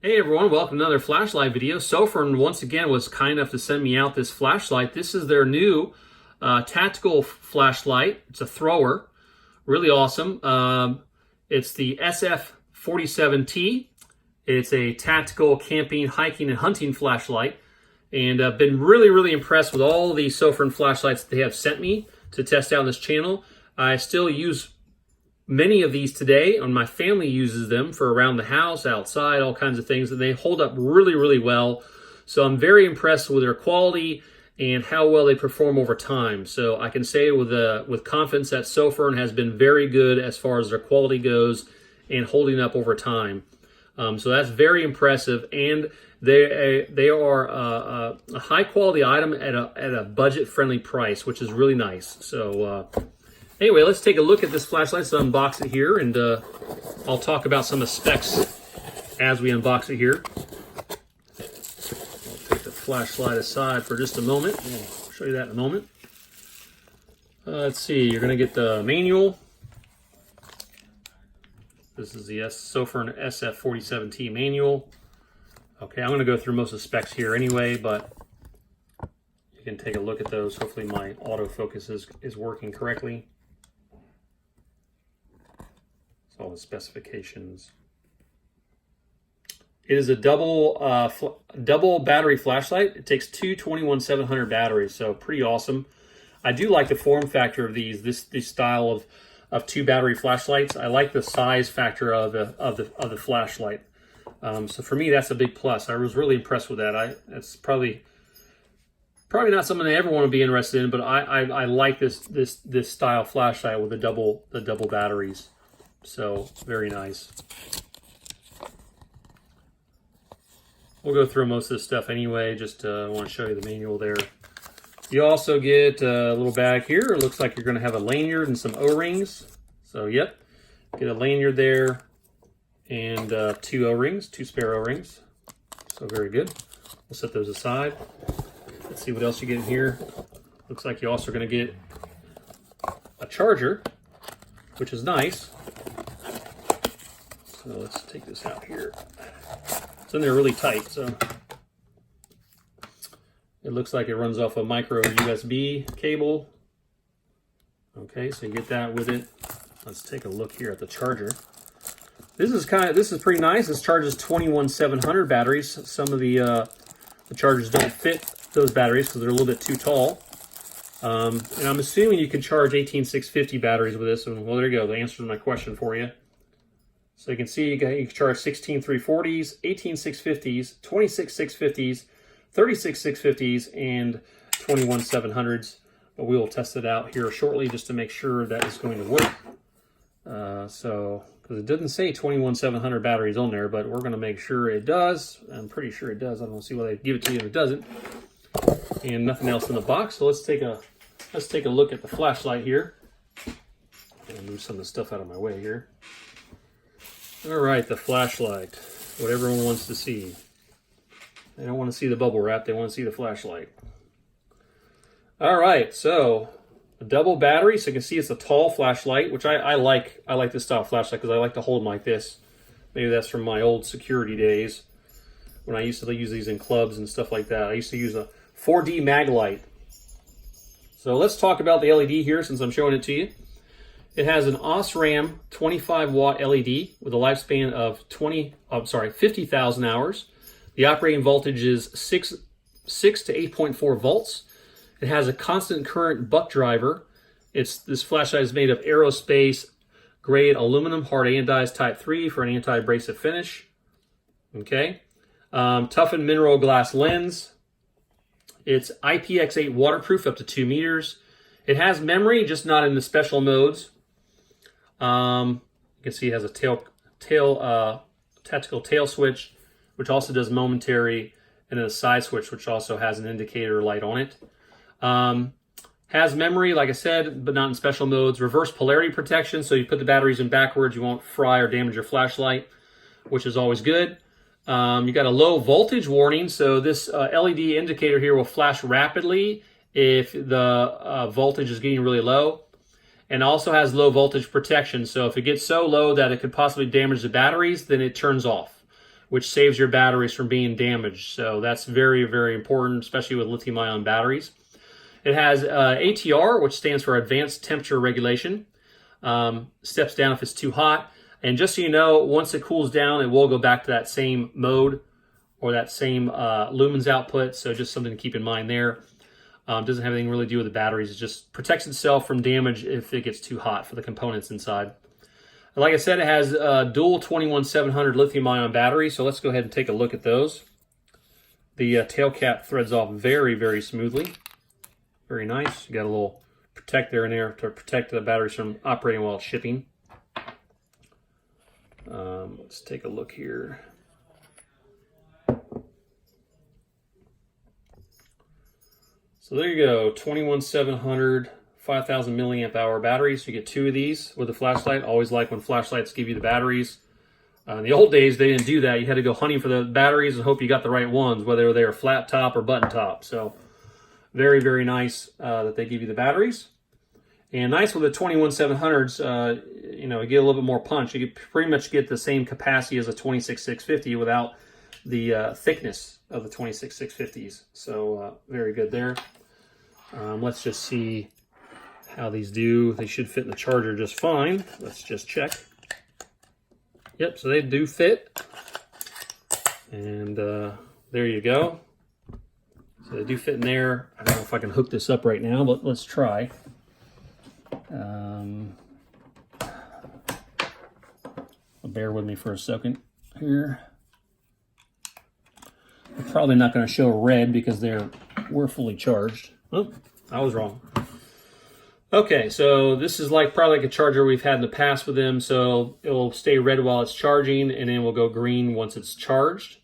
Hey everyone, welcome to another flashlight video. Sofirn once again was kind enough to send me out this flashlight. This is their new tactical flashlight. It's a thrower, really awesome. It's the SF47T. It's a tactical camping, hiking, and hunting flashlight. And I've been really impressed with all the Sofirn flashlights that they have sent me to test out on this channel. I still use many of these today, and my family uses them for around the house, outside, all kinds of things, and they hold up really well. So I'm very impressed with their quality and how well they perform over time. So I can say with confidence that Sofirn has been very good as far as their quality goes and holding up over time. So that's very impressive, and they are a high quality item at a budget friendly price, which is really nice. So anyway, let's take a look at this flashlight. Let's unbox it here, and I'll talk about some of the specs as we unbox it here. I'll take the flashlight aside for just a moment. I'll show you that in a moment. Let's see, you're going to get the manual. This is the Sofirn SF47T manual. Okay, I'm going to go through most of the specs here anyway, but you can take a look at those. Hopefully my autofocus is working correctly. All the specifications. It is a double battery flashlight. It takes two 21700 batteries, so pretty awesome. I do like the form factor of this style of two battery flashlights. I like the size factor of the flashlight. So for me, that's a big plus. I was really impressed with that. That's probably not something I ever want to be interested in, but I like this style flashlight with the double batteries. So very nice. We'll go through most of this stuff anyway. Just want to show you the manual there. You also get a little bag here. It looks like you're going to have a lanyard and some O-rings. So yep, get a lanyard there and two O-rings, two spare O-rings. So very good. We'll set those aside. Let's see what else you get in here. Looks like you're also going to get a charger, which is nice. So let's take this out here. It's in there really tight, so it looks like it runs off a micro USB cable. Okay, so you get that with it. Let's take a look here at the charger. This is pretty nice. This charges 21700 batteries. Some of the chargers don't fit those batteries because they're a little bit too tall. And I'm assuming you can charge 18650 batteries with this. And well, there you go. The answer to my question for you. So you can see you can charge 16340s, 18650s, 26650s, 36650s, and 21700s. But we will test it out here shortly just to make sure that it's going to work. Because it doesn't say 21700 batteries on there, but we're going to make sure it does. I'm pretty sure it does. I don't see why they give it to you if it doesn't. And nothing else in the box. So let's take a look at the flashlight here. I'm going to move some of the stuff out of my way here. All right, the flashlight, what everyone wants to see. They don't want to see the bubble wrap, they want to see the flashlight. All right, so a double battery, so you can see it's a tall flashlight, which I like this style of flashlight because I like to hold them like this. Maybe that's from my old security days when I used to use these in clubs and stuff like that. I used to use a 4D mag light. So let's talk about the LED here since I'm showing it to you. It has an Osram 25-watt LED with a lifespan of 50,000 hours. The operating voltage is 6 to 8.4 volts. It has a constant current buck driver. This flashlight is made of aerospace grade aluminum hard anodized type 3 for an anti-abrasive finish. Okay. Toughened mineral glass lens. It's IPX8 waterproof up to 2 meters. It has memory, just not in the special modes. You can see it has a tactical tail switch, which also does momentary, and then a side switch, which also has an indicator light on it. Has memory, like I said, but not in special modes. Reverse polarity protection, so you put the batteries in backwards, you won't fry or damage your flashlight, which is always good. You got a low voltage warning, so this LED indicator here will flash rapidly if the voltage is getting really low. And also has low voltage protection, so if it gets so low that it could possibly damage the batteries, then it turns off, which saves your batteries from being damaged. So that's very, very important, especially with lithium-ion batteries. It has ATR, which stands for Advanced Temperature Regulation. Steps down if it's too hot. And just so you know, once it cools down, it will go back to that same mode or that same lumens output. So just something to keep in mind there. Doesn't have anything really to do with the batteries. It just protects itself from damage if it gets too hot for the components inside. Like I said, it has dual 21700 lithium-ion batteries. So let's go ahead and take a look at those. The tail cap threads off very, very smoothly. Very nice. You got a little protector in there to protect the batteries from operating while it's shipping. Let's take a look here. So there you go, 21700, 5000 milliamp hour batteries. You get 2 of these with the flashlight. Always like when flashlights give you the batteries. In the old days, they didn't do that. You had to go hunting for the batteries and hope you got the right ones, whether they were flat top or button top. So very, very nice that they give you the batteries. And nice with the 21700s, you know, you get a little bit more punch. You pretty much get the same capacity as a 26650 without the thickness of the 26650s. So very good there. Let's just see how these do. They should fit in the charger just fine. Let's just check. Yep, so they do fit. And there you go. So they do fit in there. I don't know if I can hook this up right now, but let's try. Bear with me for a second here. I'm probably not going to show red because we're fully charged. Oh, I was wrong. Okay, so this is probably like a charger we've had in the past with them. So it'll stay red while it's charging, and then it will go green once it's charged.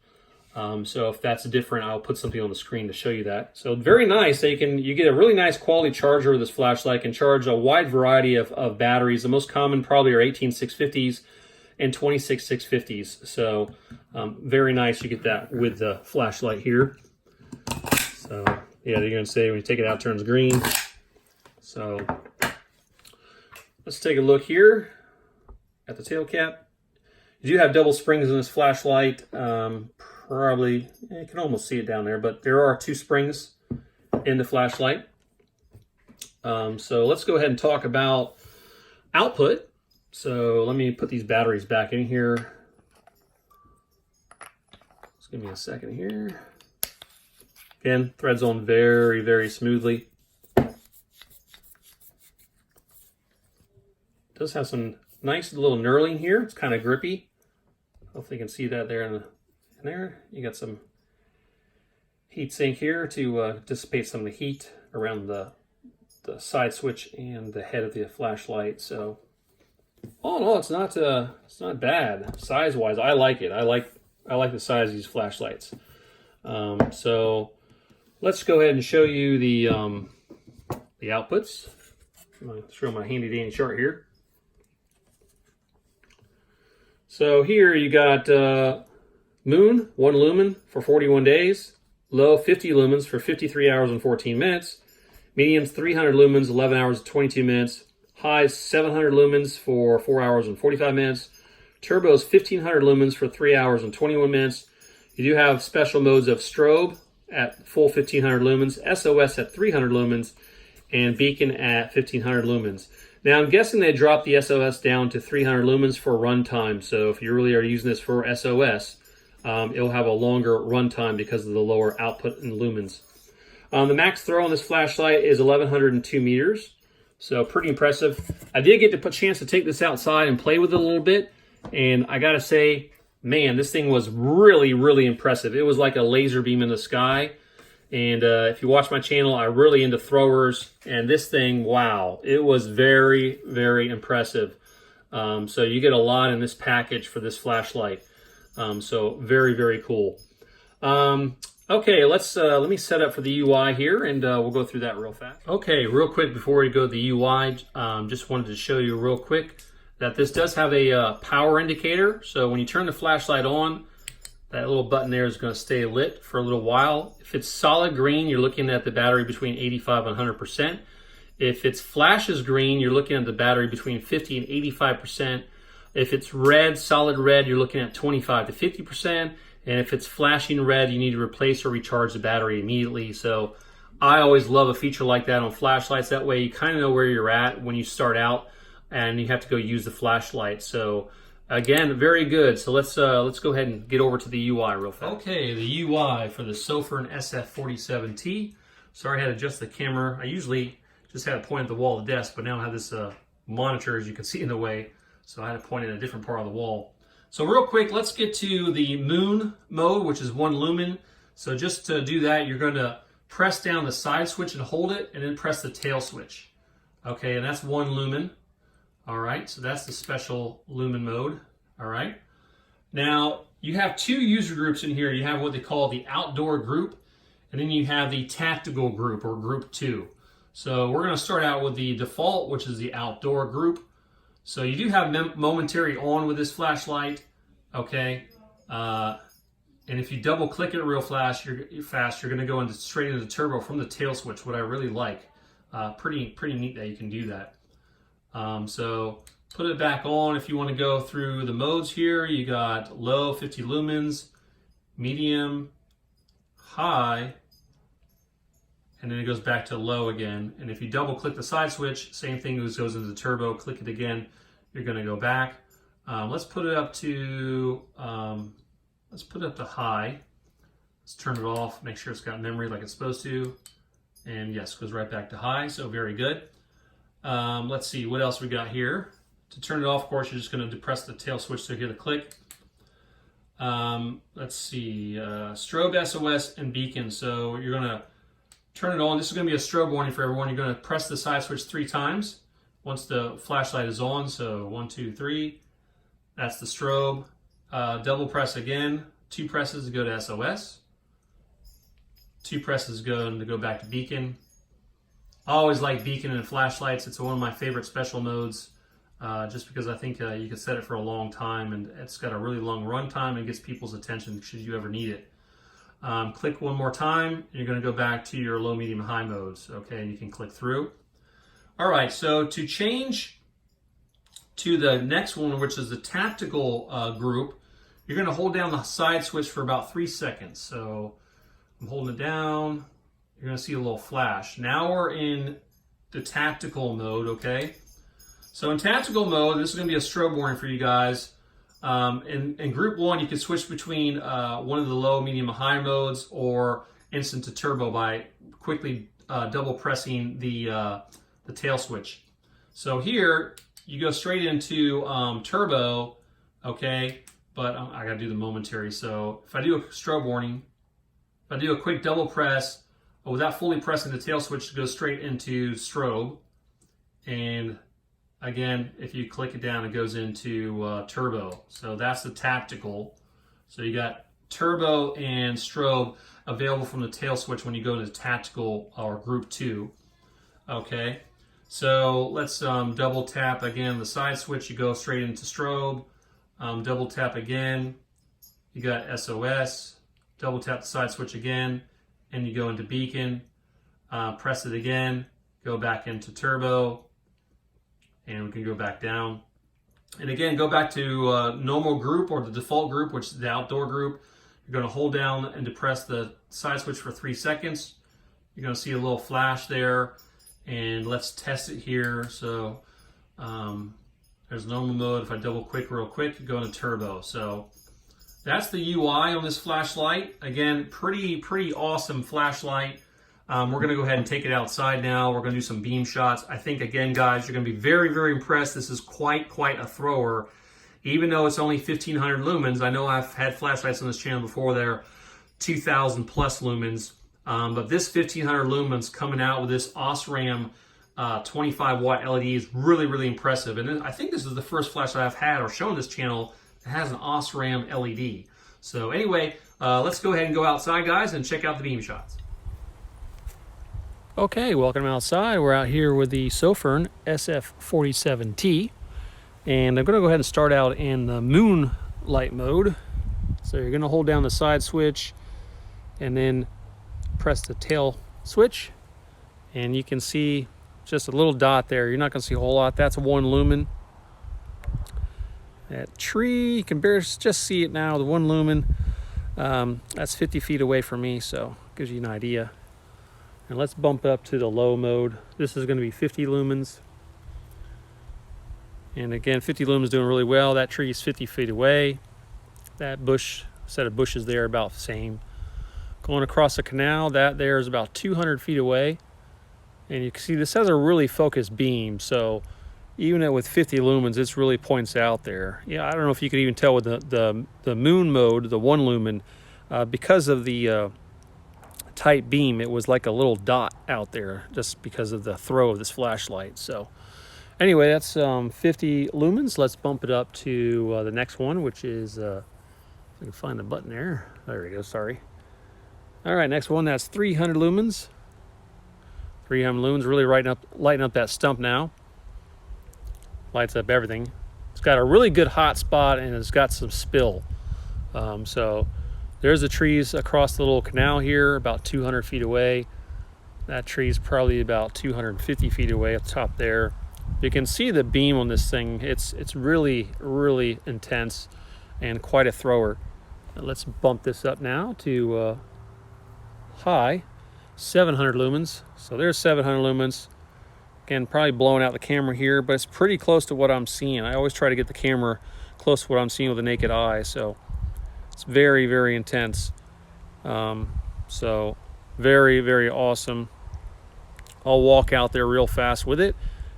So if that's different, I'll put something on the screen to show you that. So very nice. You get a really nice quality charger with this flashlight. Can charge a wide variety of batteries. The most common probably are 18650s and 26650s. So very nice. You get that with the flashlight here. So yeah, you're gonna say when you take it out, it turns green. So let's take a look here at the tail cap. You do have double springs in this flashlight. Probably, you can almost see it down there, but there are 2 springs in the flashlight. So let's go ahead and talk about output. So let me put these batteries back in here. Just give me a second here. Again, threads on very, very smoothly. It does have some nice little knurling here. It's kind of grippy. Hopefully you can see that there in there. You got some heat sink here to dissipate some of the heat around the side switch and the head of the flashlight. So all in all, it's not bad size wise. I like it. I like the size of these flashlights. So let's go ahead and show you the outputs. I'm going to show my handy dandy chart here. So here you got Moon, 1 lumen for 41 days. Low, 50 lumens for 53 hours and 14 minutes. Mediums, 300 lumens, 11 hours and 22 minutes. Highs, 700 lumens for 4 hours and 45 minutes. Turbos, 1500 lumens for 3 hours and 21 minutes. You do have special modes of Strobe at full 1500 lumens, SOS at 300 lumens, and Beacon at 1500 lumens. Now I'm guessing they dropped the SOS down to 300 lumens for runtime. So if you really are using this for SOS, it'll have a longer runtime because of the lower output in lumens. The max throw on this flashlight is 1102 meters. So pretty impressive. I did get a chance to take this outside and play with it a little bit. And I gotta say, man, this thing was really, really impressive. It was like a laser beam in the sky. And if you watch my channel, I'm really into throwers. And this thing, wow, it was very, very impressive. So you get a lot in this package for this flashlight. So very, very cool. Okay, let me set up for the UI here, and we'll go through that real fast. Okay, real quick before we go to the UI, just wanted to show you real quick that this does have a power indicator. So when you turn the flashlight on, that little button there is going to stay lit for a little while. If it's solid green, you're looking at the battery between 85 and 100%. If it's flashes green, you're looking at the battery between 50 and 85%. If it's red, solid red, you're looking at 25 to 50%. And if it's flashing red, you need to replace or recharge the battery immediately. So I always love a feature like that on flashlights. That way you kind of know where you're at when you start out and you have to go use the flashlight. So again, very good. So let's go ahead and get over to the UI real fast. Okay, the UI for the Sofirn SF47T. Sorry I had to adjust the camera. I usually just had it point at the wall of the desk, but now I have this monitor, as you can see, in the way. So I had to point at a different part of the wall. So real quick, let's get to the Moon mode, which is 1 lumen. So just to do that, you're going to press down the side switch and hold it, and then press the tail switch. Okay, and that's 1 lumen. All right, so that's the special lumen mode. All right. Now, you have 2 user groups in here. You have what they call the outdoor group, and then you have the tactical group, or group 2. So we're going to start out with the default, which is the outdoor group. So you do have momentary on with this flashlight, okay? And if you double click it real fast, you're going to go straight into turbo from the tail switch, what I really like. Pretty neat that you can do that. So put it back on. If you want to go through the modes here, you got low, 50 lumens, medium, high, and then it goes back to low again. And if you double click the side switch, same thing goes into the turbo. Click it again, you're going to go back. Let's put it up to high. Let's turn it off, make sure it's got memory like it's supposed to. And yes, goes right back to high, so very good. Let's see, what else we got here? To turn it off, of course, you're just going to depress the tail switch to hit a click. Let's see, Strobe, SOS, and Beacon. So you're going to turn it on. This is going to be a strobe warning for everyone. You're going to press the side switch 3 times once the flashlight is on. So 1, 2, 3. That's the strobe. Double press again. 2 presses to go to SOS. 2 presses to go back to Beacon. I always like Beacon and flashlights. It's one of my favorite special modes, just because I think you can set it for a long time, and it's got a really long run time and gets people's attention should you ever need it. Click 1 more time, and you're going to go back to your low, medium, high modes. Okay, and you can click through. All right, so to change to the next one, which is the tactical group, you're going to hold down the side switch for about 3 seconds. So I'm holding it down. You're going to see a little flash. Now we're in the tactical mode, okay? So in tactical mode, this is going to be a strobe warning for you guys. In group 1, you can switch between one of the low, medium, and high modes, or instant to turbo by quickly double pressing the tail switch. So here, you go straight into turbo, okay? But I got to do the momentary. So if I do a strobe warning, if I do a quick double press, without fully pressing the tail switch, to go straight into strobe. And again, if you click it down, it goes into turbo. So that's the tactical. So you got turbo and strobe available from the tail switch when you go into tactical or group 2. Okay, so let's double tap again the side switch. You go straight into strobe. Double tap again. You got SOS. Double tap the side switch again, and you go into Beacon. Press it again. Go back into turbo. And we can go back down. And again, go back to normal group, or the default group, which is the outdoor group. You're going to hold down and depress the side switch for 3 seconds. You're going to see a little flash there. And let's test it here. So there's normal mode. If I double click real quick, you go into turbo. So that's the UI on this flashlight. Again, pretty awesome flashlight. We're going to go ahead and take it outside now. We're going to do some beam shots. I think, again, guys, you're going to be very, very impressed. This is quite a thrower. Even though it's only 1,500 lumens, I know I've had flashlights on this channel before that are 2,000 plus lumens. But this 1,500 lumens coming out with this Osram 25 watt LED is really, really impressive. And I think this is the first flashlight I've had or shown this channel that has an Osram LED. So anyway, let's go ahead and go outside, guys, and check out the beam shots. Okay, welcome outside. We're out here with the Sofirn SF47T, and I'm going to go ahead and start out in the Moonlight mode. So you're going to hold down the side switch and then press the tail switch, and you can see just a little dot there. You're not going to see a whole lot. That's 1 lumen. That tree, you can barely just see it now, the 1 lumen. That's 50 feet away from me, so gives you an idea. And let's bump up to the low mode. This is going to be 50 lumens. And again, 50 lumens doing really well. That tree is 50 feet away. That set of bushes there about the same. Going across the canal, that there is about 200 feet away. And you can see this has a really focused beam, so even with 50 lumens, it really points out there. Yeah, I don't know if you could even tell with the moon mode, the 1 lumen, because of the tight beam, it was like a little dot out there just because of the throw of this flashlight. So anyway, that's 50 lumens. Let's bump it up to the next one, which is, if I can find the button there. There we go, sorry. All right, next one, that's 300 lumens. 300 lumens, really lighting up that stump now. Lights up everything. It's got a really good hot spot and it's got some spill. So there's the trees across the little canal here, about 200 feet away. That tree's probably about 250 feet away at the top there. You can see the beam on this thing. It's really, really intense and quite a thrower. Let's bump this up now to high, 700 lumens. So there's 700 lumens. Again, probably blowing out the camera here, but it's pretty close to what I'm seeing. I always try to get the camera close to what I'm seeing with the naked eye. So it's very, very intense. So very, very awesome. I'll walk out there real fast with it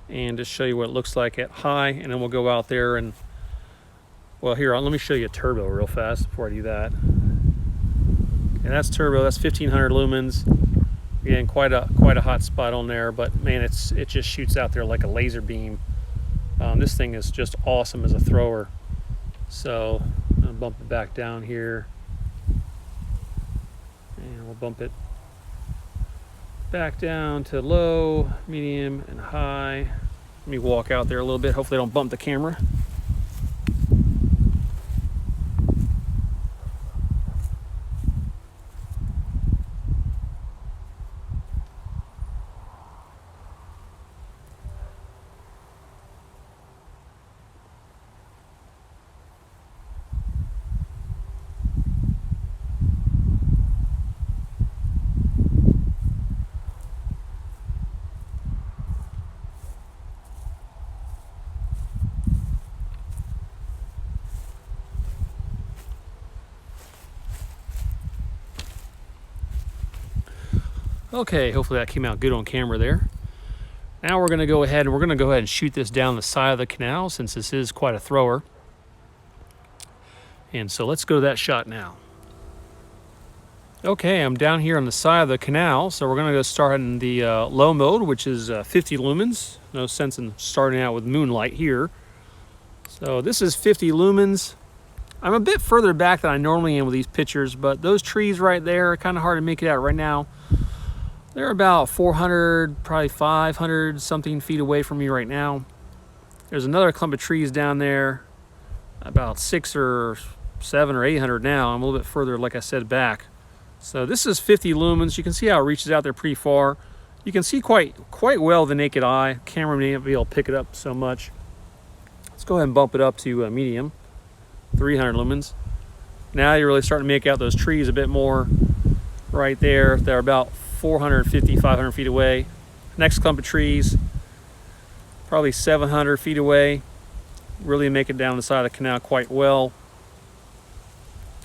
and just show you what it looks like at high, and then we'll go out there and, well, here, let me show you a turbo real fast before I do that. And that's turbo, that's 1500 lumens. Again, quite a hot spot on there, but man, it just shoots out there like a laser beam. This thing is just awesome as a thrower. So I'll bump it back down here, and we'll bump it back down to low, medium, and high. Let me walk out there a little bit. Hopefully I don't bump the camera. Okay, hopefully that came out good on camera there. Now we're going to go ahead and shoot this down the side of the canal, since this is quite a thrower. And so let's go to that shot now. Okay, I'm down here on the side of the canal, so we're going to go start in the low mode, which is 50 lumens. No sense in starting out with Moonlight here. So this is 50 lumens. I'm a bit further back than I normally am with these pictures, but those trees right there are kind of hard to make it out right now. They're about 400, probably 500 something feet away from me right now. There's another clump of trees down there, about 600 or 700 or 800 now. I'm a little bit further, like I said, back. So this is 50 lumens. You can see how it reaches out there pretty far. You can see quite well with the naked eye. Camera may not be able to pick it up so much. Let's go ahead and bump it up to medium, 300 lumens. Now you're really starting to make out those trees a bit more right there. They're about 450, 500 feet away. Next clump of trees, probably 700 feet away. Really make it down the side of the canal quite well.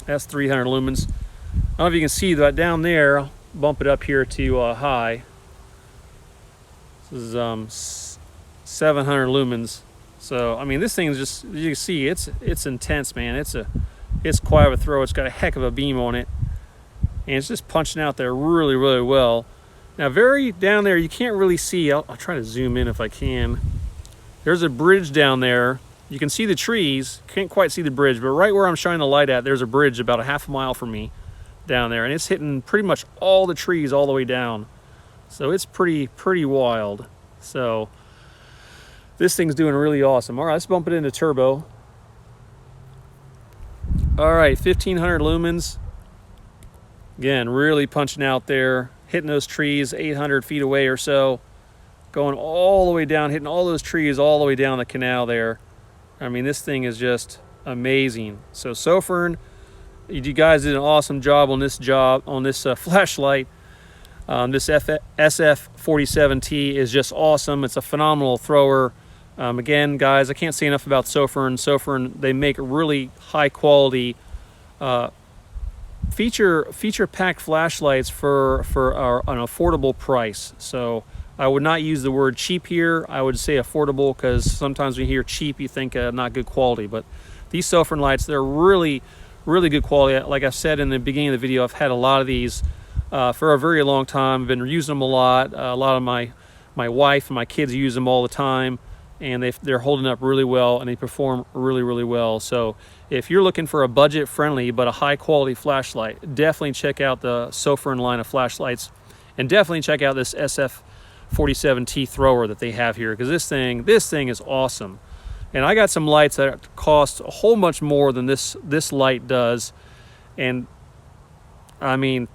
That's 300 lumens. I don't know if you can see that down there. I'll bump it up here to high. This is 700 lumens. So I mean, this thing is just, you can see it's intense, man. It's quite a throw. It's got a heck of a beam on it. And it's just punching out there really, really well. Now, very down there, you can't really see. I'll try to zoom in if I can. There's a bridge down there. You can see the trees. Can't quite see the bridge, but right where I'm shining the light at, there's a bridge about a half a mile from me down there. And it's hitting pretty much all the trees all the way down. So it's pretty wild. So this thing's doing really awesome. All right, let's bump it into turbo. All right, 1500 lumens. Again, really punching out there, hitting those trees 800 feet away or so, going all the way down, hitting all those trees all the way down the canal there. I mean, this thing is just amazing. So Sofirn, you guys did an awesome job on this flashlight. This SF47T is just awesome. It's a phenomenal thrower. Again, guys, I can't say enough about Sofirn. Sofirn, they make really high quality feature packed flashlights for an affordable price. So I would not use the word cheap here. I would say affordable, because sometimes when you hear cheap, you think not good quality. But these Sofirn lights, they're really good quality. Like I said in the beginning of the video, I've had a lot of these for a very long time. I've been using them a lot. A lot of my wife and my kids use them all the time, and they're holding up really well, and they perform really well. So if you're looking for a budget friendly but a high quality flashlight, definitely check out the Sofirn line of flashlights, and definitely check out this SF47T thrower that they have here, because this thing is awesome. And I got some lights that cost a whole bunch more than this light does, and I mean,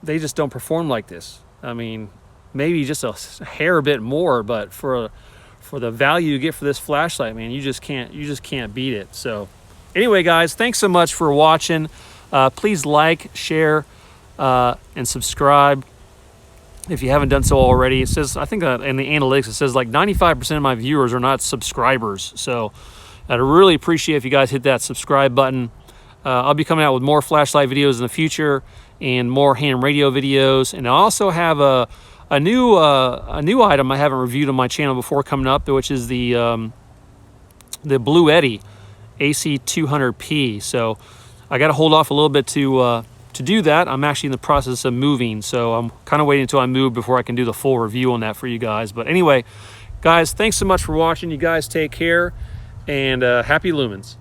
they just don't perform like this. I mean, maybe just a hair bit more, but for the value you get for this flashlight, man, you just can't beat it. So anyway, guys, thanks so much for watching. Please like, share, and subscribe if you haven't done so already. It says, I think in the analytics, it says like 95% of my viewers are not subscribers. So I'd really appreciate if you guys hit that subscribe button. I'll be coming out with more flashlight videos in the future, and more ham radio videos. And I also have a new item I haven't reviewed on my channel before coming up, which is the Blue Eddy AC200P. So I got to hold off a little bit to do that. I'm actually in the process of moving, so I'm kind of waiting until I move before I can do the full review on that for you guys. But anyway, guys, thanks so much for watching. You guys take care, and happy lumens.